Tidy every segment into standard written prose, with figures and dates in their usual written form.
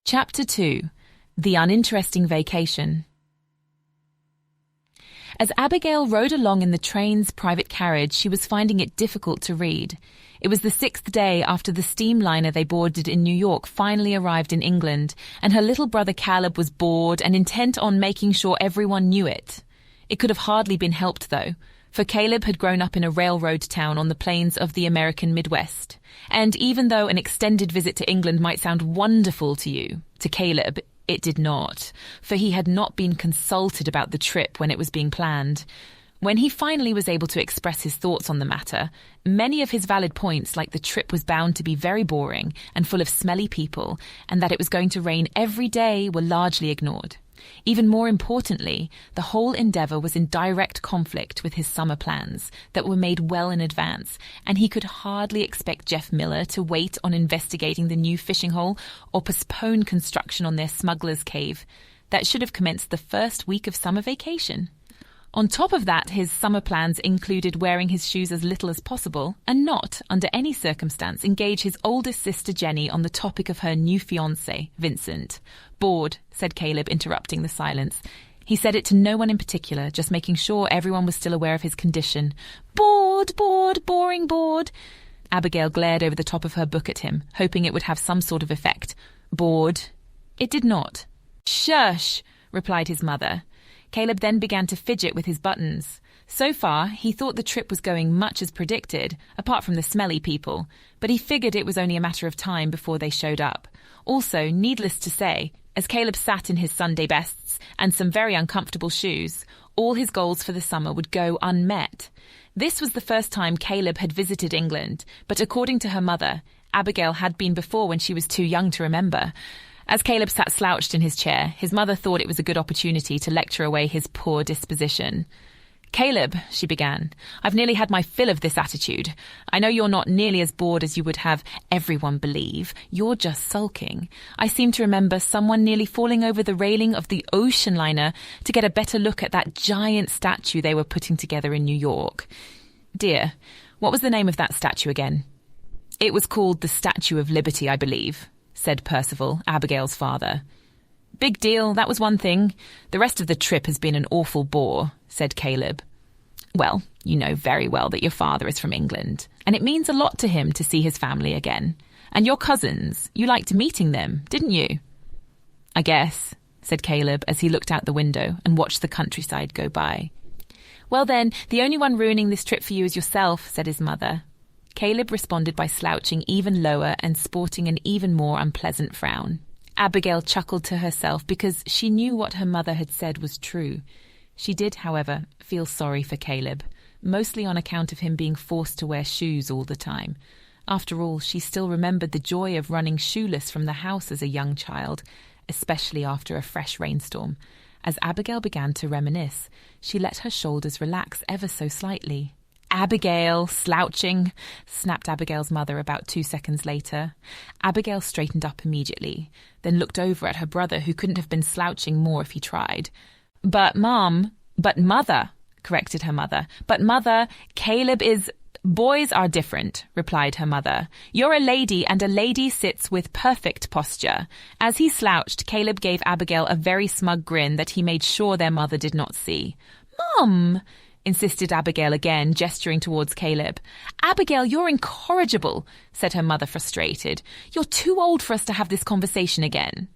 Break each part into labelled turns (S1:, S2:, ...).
S1: Chapter 2. The Uninteresting Vacation. As Abigail rode along in the train's private carriage, she was finding it difficult to read. It was the 6th day after the steamliner they boarded in New York finally arrived in England, and her little brother Caleb was bored and intent on making sure everyone knew it. It could have hardly been helped, though, for Caleb had grown up in a railroad town on the plains of the American Midwest. And even though an extended visit to England might sound wonderful to you, to Caleb, it did not, for he had not been consulted about the trip when it was being planned. When he finally was able to express his thoughts on the matter, many of his valid points, like the trip was bound to be very boring and full of smelly people, and that it was going to rain every day, were largely ignored. Even more importantly, the whole endeavour was in direct conflict with his summer plans that were made well in advance, and he could hardly expect Jeff Miller to wait on investigating the new fishing hole or postpone construction on their smuggler's cave. That should have commenced the first week of summer vacation. On top of that, his summer plans included wearing his shoes as little as possible and not, under any circumstance, engage his oldest sister Jenny on the topic of her new fiancé, Vincent. Bored, said Caleb, interrupting the silence. He said it to no one in particular, just making sure everyone was still aware of his condition. Bored, boring, bored. Abigail glared over the top of her book at him, hoping it would have some sort of effect. Bored. It did not. Shush, replied his mother. Caleb then began to fidget with his buttons. So far, he thought the trip was going much as predicted, apart from the smelly people, but he figured it was only a matter of time before they showed up. Also, needless to say, as Caleb sat in his Sunday bests and some very uncomfortable shoes, all his goals for the summer would go unmet. This was the first time Caleb had visited England, but according to her mother, Abigail had been before when she was too young to remember. As Caleb sat slouched in his chair, his mother thought it was a good opportunity to lecture away his poor disposition. Caleb, she began, I've nearly had my fill of this attitude. I know you're not nearly as bored as you would have everyone believe. You're just sulking. I seem to remember someone nearly falling over the railing of the ocean liner to get a better look at that giant statue they were putting together in New York. Dear, what was the name of that statue again? It was called the Statue of Liberty, I believe, said Percival, Abigail's father. Big deal, that was one thing. The rest of the trip has been an awful bore, said Caleb. Well, you know very well that your father is from England, and it means a lot to him to see his family again. And your cousins, you liked meeting them, didn't you? I guess, said Caleb as he looked out the window and watched the countryside go by. Well then, the only one ruining this trip for you is yourself, said his mother. Caleb responded by slouching even lower and sporting an even more unpleasant frown. Abigail chuckled to herself because she knew what her mother had said was true. She did, however, feel sorry for Caleb, mostly on account of him being forced to wear shoes all the time. After all, she still remembered the joy of running shoeless from the house as a young child, especially after a fresh rainstorm. As Abigail began to reminisce, she let her shoulders relax ever so slightly. Abigail, slouching, snapped Abigail's mother about 2 seconds later. Abigail straightened up immediately, then looked over at her brother, who couldn't have been slouching more if he tried. But mother, corrected her mother. But mother, Caleb is... Boys are different, replied her mother. You're a lady, and a lady sits with perfect posture. As he slouched, Caleb gave Abigail a very smug grin that he made sure their mother did not see. Mum, insisted Abigail again, gesturing towards Caleb. Abigail, you're incorrigible, said her mother, frustrated. You're too old for us to have this conversation again.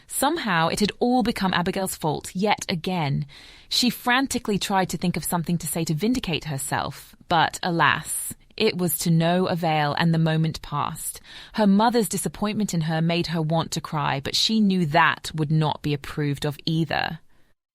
S1: Somehow it had all become Abigail's fault yet again. She frantically tried to think of something to say to vindicate herself, but alas, it was to no avail, and the moment passed. Her mother's disappointment in her made her want to cry, but she knew that would not be approved of either.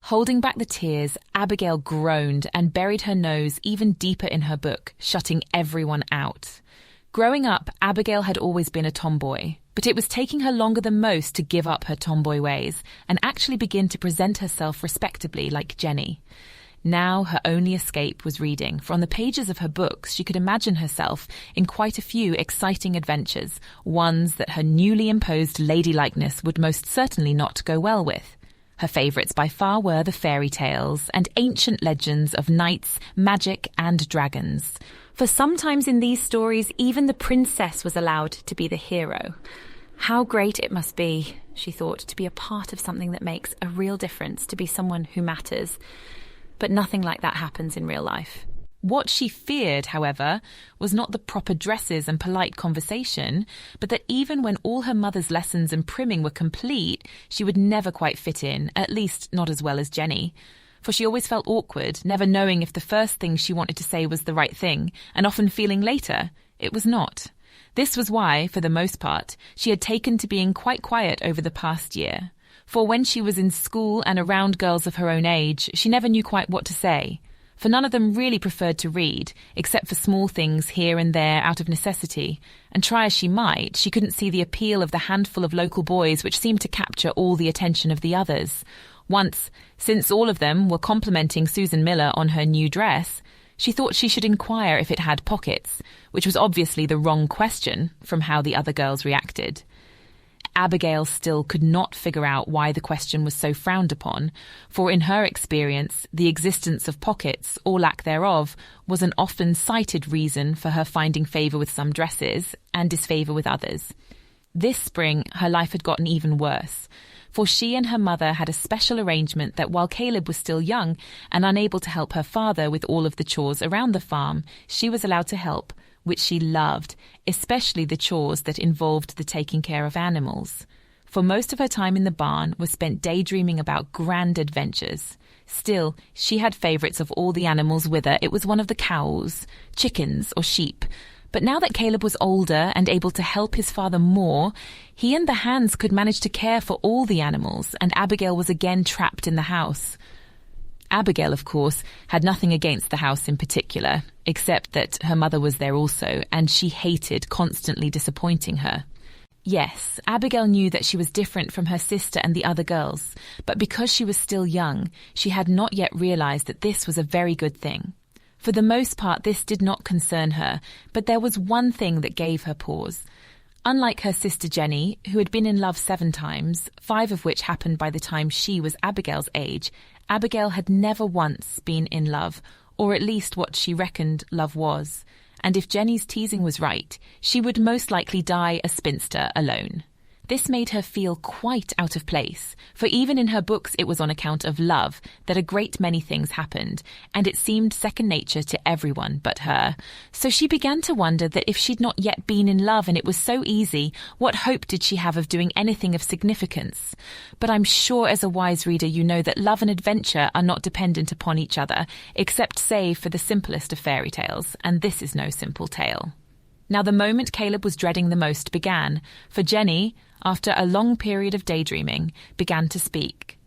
S1: Holding back the tears, Abigail groaned and buried her nose even deeper in her book, shutting everyone out. Growing up, Abigail had always been a tomboy, but it was taking her longer than most to give up her tomboy ways and actually begin to present herself respectably like Jenny. Now her only escape was reading, for on the pages of her books she could imagine herself in quite a few exciting adventures, ones that her newly imposed ladylikeness would most certainly not go well with. Her favourites by far were the fairy tales and ancient legends of knights, magic and dragons. For sometimes in these stories even the princess was allowed to be the hero. How great it must be, she thought, to be a part of something that makes a real difference, to be someone who matters. But nothing like that happens in real life. What she feared, however, was not the proper dresses and polite conversation, but that even when all her mother's lessons and primming were complete, she would never quite fit in, at least not as well as Jenny. For she always felt awkward, never knowing if the first thing she wanted to say was the right thing, and often feeling later it was not. This was why, for the most part, she had taken to being quite quiet over the past year. For when she was in school and around girls of her own age, she never knew quite what to say. For none of them really preferred to read, except for small things here and there out of necessity, and try as she might, she couldn't see the appeal of the handful of local boys which seemed to capture all the attention of the others. Once, since all of them were complimenting Susan Miller on her new dress, she thought she should inquire if it had pockets, which was obviously the wrong question from how the other girls reacted. Abigail still could not figure out why the question was so frowned upon, for in her experience, the existence of pockets, or lack thereof, was an often cited reason for her finding favour with some dresses and disfavour with others. This spring, her life had gotten even worse, for she and her mother had a special arrangement that while Caleb was still young and unable to help her father with all of the chores around the farm, she was allowed to help, which she loved, especially the chores that involved the taking care of animals. For most of her time in the barn was spent daydreaming about grand adventures. Still, she had favourites of all the animals, whether it was one of the cows, chickens or sheep. But now that Caleb was older and able to help his father more, he and the hands could manage to care for all the animals, and Abigail was again trapped in the house. Abigail, of course, had nothing against the house in particular, except that her mother was there also, and she hated constantly disappointing her. Yes, Abigail knew that she was different from her sister and the other girls, but because she was still young, she had not yet realized that this was a very good thing. For the most part, this did not concern her, but there was one thing that gave her pause. Unlike her sister Jenny, who had been in love 7 times, 5 of which happened by the time she was Abigail's age, Abigail had never once been in love, or at least what she reckoned love was. And if Jenny's teasing was right, she would most likely die a spinster alone. This made her feel quite out of place, for even in her books it was on account of love that a great many things happened, and it seemed second nature to everyone but her. So she began to wonder that if she'd not yet been in love and it was so easy, what hope did she have of doing anything of significance? But I'm sure as a wise reader you know that love and adventure are not dependent upon each other, except save for the simplest of fairy tales, and this is no simple tale. Now the moment Caleb was dreading the most began, for Jenny, after a long period of daydreaming, began to speak.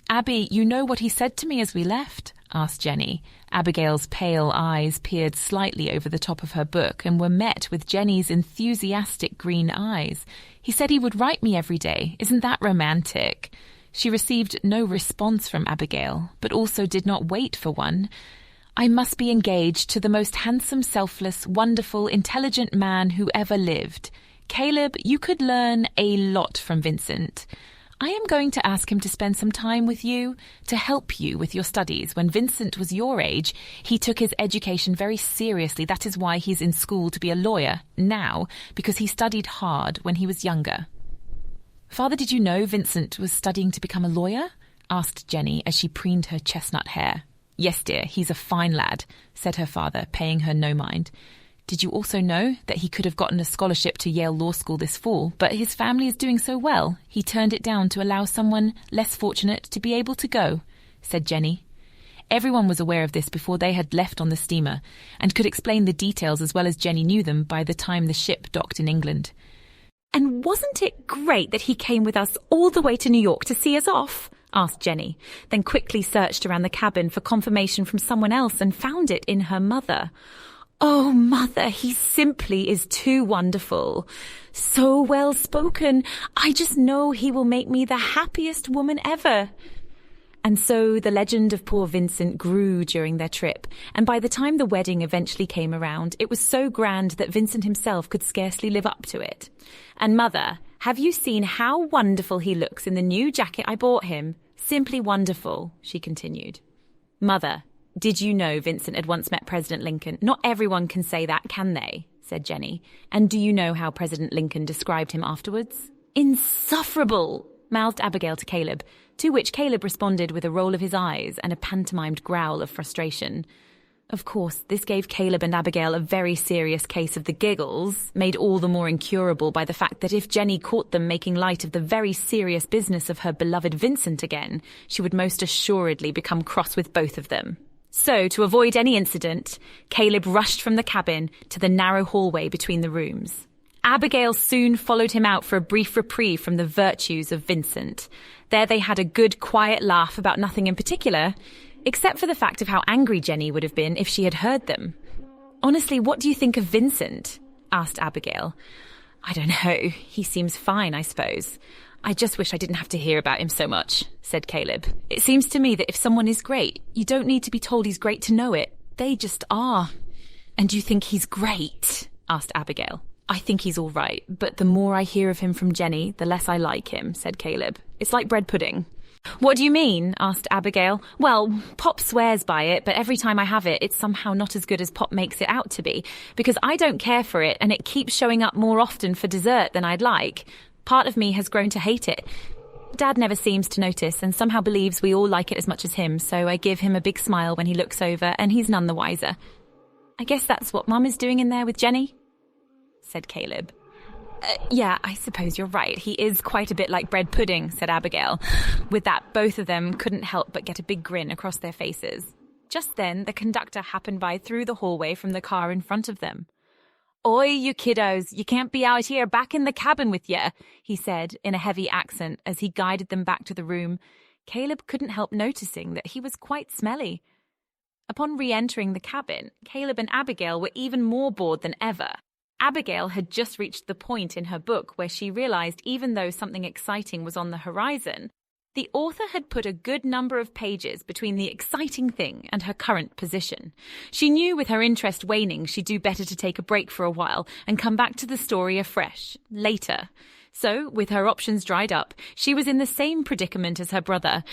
S1: "Abby, you know what he said to me as we left?" asked Jenny. Abigail's pale eyes peered slightly over the top of her book and were met with Jenny's enthusiastic green eyes. "He said he would write me every day. Isn't that romantic?" She received no response from Abigail, but also did not wait for one. "I must be engaged to the most handsome, selfless, wonderful, intelligent man who ever lived. Caleb, you could learn a lot from Vincent. I am going to ask him to spend some time with you, to help you with your studies. When Vincent was your age, he took his education very seriously. That is why he's in school to be a lawyer now, because he studied hard when he was younger." "Father, did you know Vincent was studying to become a lawyer?" asked Jenny as she preened her chestnut hair. "Yes, dear, he's a fine lad," said her father, paying her no mind. "Did you also know that he could have gotten a scholarship to Yale Law School this fall, but his family is doing so well, he turned it down to allow someone less fortunate to be able to go," said Jenny. Everyone was aware of this before they had left on the steamer, and could explain the details as well as Jenny knew them by the time the ship docked in England. "And wasn't it great that he came with us all the way to New York to see us off?" asked Jenny, then quickly searched around the cabin for confirmation from someone else and found it in her mother. "Oh, Mother, he simply is too wonderful. So well spoken. I just know he will make me the happiest woman ever." And so the legend of poor Vincent grew during their trip, and by the time the wedding eventually came around, it was so grand that Vincent himself could scarcely live up to it. "And Mother, have you seen how wonderful he looks in the new jacket I bought him? Simply wonderful," she continued. "Mother, did you know Vincent had once met President Lincoln? Not everyone can say that, can they?" said Jenny. "And do you know how President Lincoln described him afterwards?" "Insufferable," mouthed Abigail to Caleb, to which Caleb responded with a roll of his eyes and a pantomimed growl of frustration. Of course, this gave Caleb and Abigail a very serious case of the giggles, made all the more incurable by the fact that if Jenny caught them making light of the very serious business of her beloved Vincent again, she would most assuredly become cross with both of them. So, to avoid any incident, Caleb rushed from the cabin to the narrow hallway between the rooms. Abigail soon followed him out for a brief reprieve from the virtues of Vincent. There they had a good, quiet laugh about nothing in particular, except for the fact of how angry Jenny would have been if she had heard them. "Honestly, what do you think of Vincent?" asked Abigail. "I don't know. He seems fine, I suppose. I just wish I didn't have to hear about him so much," said Caleb. "It seems to me that if someone is great, you don't need to be told he's great to know it. They just are." "And you think he's great?" asked Abigail. "I think he's all right, but the more I hear of him from Jenny, the less I like him," said Caleb. "It's like bread pudding." "What do you mean?" asked Abigail. "Well, Pop swears by it, but every time I have it, it's somehow not as good as Pop makes it out to be, because I don't care for it and it keeps showing up more often for dessert than I'd like. Part of me has grown to hate it. Dad never seems to notice and somehow believes we all like it as much as him, so I give him a big smile when he looks over and he's none the wiser. I guess that's what Mum is doing in there with Jenny," said Caleb. Yeah, I suppose you're right. He is quite a bit like bread pudding," said Abigail. With that, both of them couldn't help but get a big grin across their faces. Just then, the conductor happened by through the hallway from the car in front of them. "Oi, you kiddos, you can't be out here back in the cabin with you," he said in a heavy accent as he guided them back to the room. Caleb couldn't help noticing that he was quite smelly. Upon re-entering the cabin, Caleb and Abigail were even more bored than ever. Abigail had just reached the point in her book where she realized even though something exciting was on the horizon, the author had put a good number of pages between the exciting thing and her current position. She knew with her interest waning she'd do better to take a break for a while and come back to the story afresh, later. So, with her options dried up, she was in the same predicament as her brother,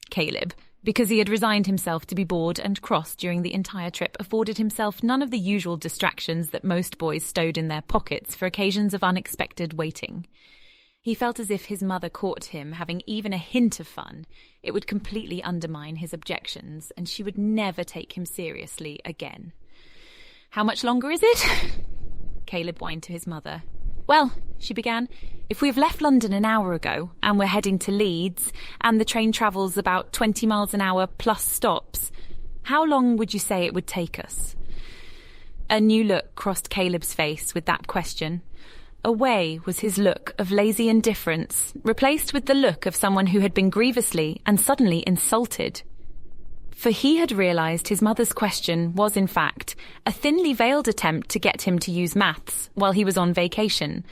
S1: Caleb, because he had resigned himself to be bored and cross during the entire trip, afforded himself none of the usual distractions that most boys stowed in their pockets for occasions of unexpected waiting. He felt as if his mother caught him having even a hint of fun, it would completely undermine his objections, and she would never take him seriously again. "How much longer is it?" Caleb whined to his mother. "Well," she began, "if we have left London an hour ago and we're heading to Leeds and the train travels about 20 miles an hour plus stops, how long would you say it would take us?" A new look crossed Caleb's face with that question. Away was his look of lazy indifference, replaced with the look of someone who had been grievously and suddenly insulted. For he had realised his mother's question was, in fact, a thinly veiled attempt to get him to use maths while he was on vacation.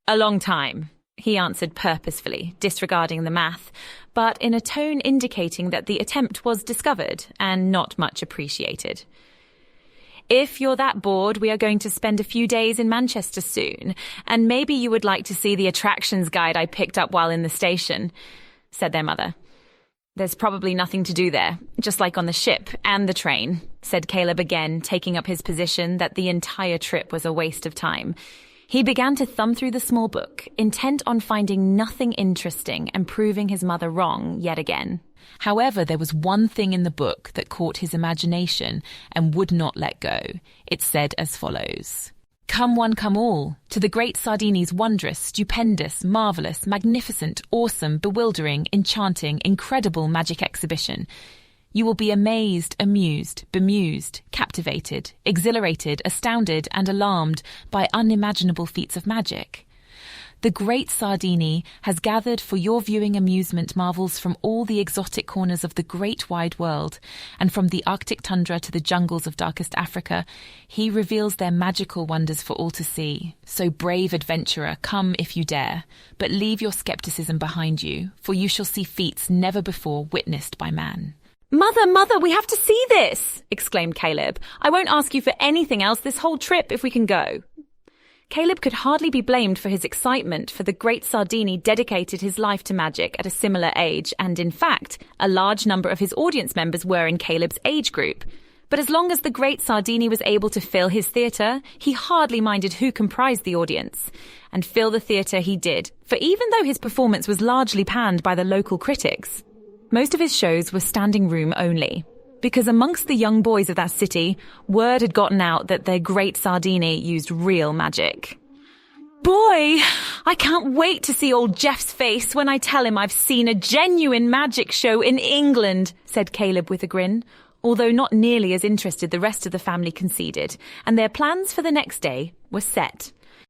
S1: "A long time," he answered purposefully, disregarding the math, but in a tone indicating that the attempt was discovered and not much appreciated. "If you're that bored, we are going to spend a few days in Manchester soon, and maybe you would like to see the attractions guide I picked up while in the station," said their mother. "There's probably nothing to do there, just like on the ship and the train," said Caleb again, taking up his position that the entire trip was a waste of time. He began to thumb through the small book, intent on finding nothing interesting and proving his mother wrong yet again. However, there was one thing in the book that caught his imagination and would not let go. It said as follows: "Come one, come all, to the great Sardini's wondrous, stupendous, marvellous, magnificent, awesome, bewildering, enchanting, incredible magic exhibition. You will be amazed, amused, bemused, captivated, exhilarated, astounded, and alarmed by unimaginable feats of magic. The great Sardini has gathered for your viewing amusement marvels from all the exotic corners of the great wide world, and from the Arctic tundra to the jungles of darkest Africa, he reveals their magical wonders for all to see. So brave adventurer, come if you dare, but leave your skepticism behind you, for you shall see feats never before witnessed by man." Mother, we have to see this!" exclaimed Caleb. "I won't ask you for anything else this whole trip if we can go." Caleb could hardly be blamed for his excitement, for the great Sardini dedicated his life to magic at a similar age, and in fact, a large number of his audience members were in Caleb's age group. But as long as the great Sardini was able to fill his theatre, he hardly minded who comprised the audience. And fill the theatre he did, for even though his performance was largely panned by the local critics, most of his shows were standing room only. Because amongst the young boys of that city, word had gotten out that their great Sardini used real magic. Boy, I can't wait to see old Jeff's face when I tell him I've seen a genuine magic show in England, said Caleb with a grin, although not nearly as interested the rest of the family conceded, and their plans for the next day were set.